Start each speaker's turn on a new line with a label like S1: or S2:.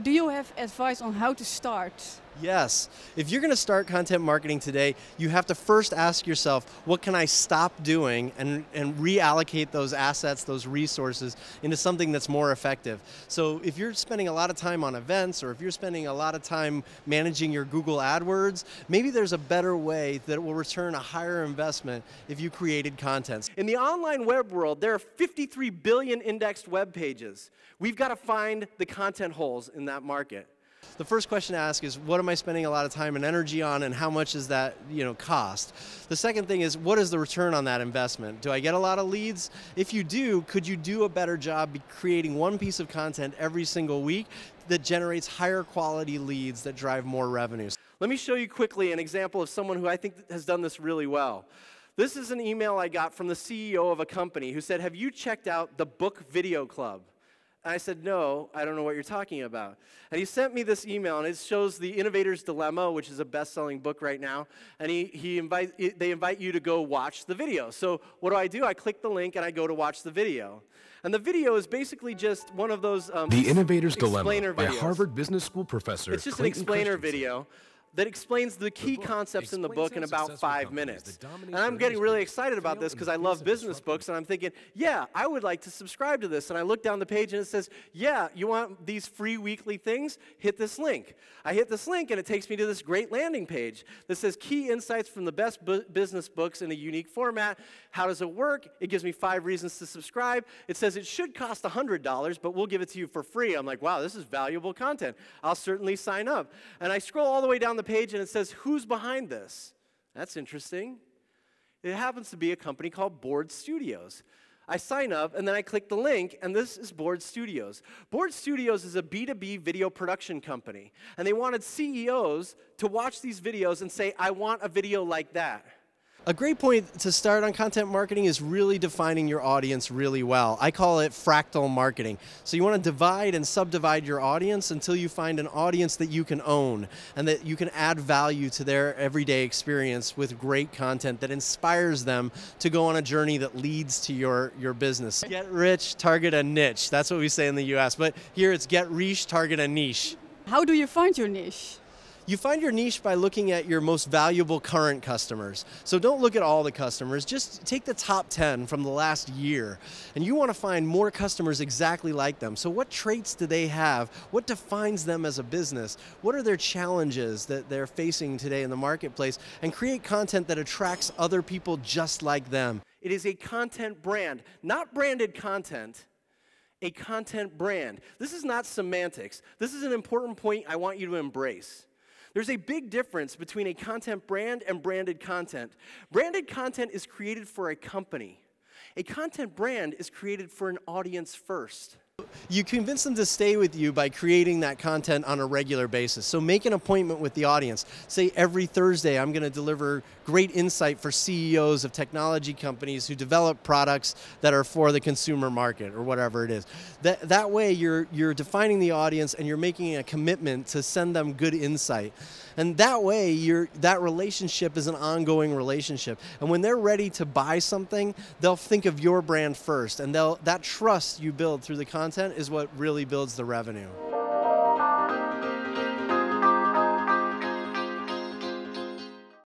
S1: Do you have advice on how to start?
S2: Yes. If you're going to start content marketing today, you have to first ask yourself, what can I stop doing and reallocate those assets, those resources into something that's more effective. So if you're spending a lot of time on events, or if you're spending a lot of time managing your Google AdWords, maybe there's a better way that will return a higher investment if you created content. In the online web world, there are 53 billion indexed web pages. We've got to find the content holes in that market. The first question to ask is, what am I spending a lot of time and energy on, and how much does that cost? The second thing is, what is the return on that investment? Do I get a lot of leads? If you do, could you do a better job creating one piece of content every single week that generates higher quality leads that drive more revenues? Let me show you quickly an example of someone who I think has done this really well. This is an email I got from the CEO of a company who said, have you checked out the Book Video Club? And I said, no, I don't know what you're talking about. And he sent me this email, and it shows The Innovator's Dilemma, which is a best-selling book right now. And they invite you to go watch the video. So what do? I click the link, and I go to watch the video. And the video is basically just one of those
S3: The Innovator's Dilemma
S2: videos
S3: by Harvard Business School professor
S2: It's just
S3: Clayton
S2: an explainer
S3: Christensen.
S2: video that explains the key concepts in the book in about 5 minutes. And I'm getting really excited about this because I love business books, and I'm thinking, yeah, I would like to subscribe to this. And I look down the page and it says, yeah, you want these free weekly things? Hit this link. I hit this link and it takes me to this great landing page that says key insights from the best business books in a unique format. How does it work? It gives me 5 reasons to subscribe. It says it should cost $100, but we'll give it to you for free. I'm like, wow, this is valuable content. I'll certainly sign up. And I scroll all the way down the page and it says, who's behind this? That's interesting. It happens to be a company called Board Studios. I sign up and then I click the link, and this is Board Studios. Board Studios is a B2B video production company, and they wanted CEOs to watch these videos and say, I want a video like that. A great point to start on content marketing is really defining your audience really well. I call it fractal marketing. So you want to divide and subdivide your audience until you find an audience that you can own and that you can add value to their everyday experience with great content that inspires them to go on a journey that leads to your business. Get rich, target a niche. That's what we say in the US, but here it's get riche, target a niche.
S1: How do you find your niche?
S2: You find your niche by looking at your most valuable current customers. So don't look at all the customers, just take the top 10 from the last year. And you want to find more customers exactly like them. So what traits do they have? What defines them as a business? What are their challenges that they're facing today in the marketplace? And create content that attracts other people just like them. It is a content brand, not branded content. A content brand. This is not semantics. This is an important point I want you to embrace. There's a big difference between a content brand and branded content. Branded content is created for a company. A content brand is created for an audience first. You convince them to stay with you by creating that content on a regular basis. So make an appointment with the audience. Say every Thursday I'm going to deliver great insight for CEOs of technology companies who develop products that are for the consumer market or whatever it is. That way you're defining the audience and you're making a commitment to send them good insight. And that way that relationship is an ongoing relationship. And when they're ready to buy something, they'll think of your brand first. And that trust you build through the content is what really builds the revenue.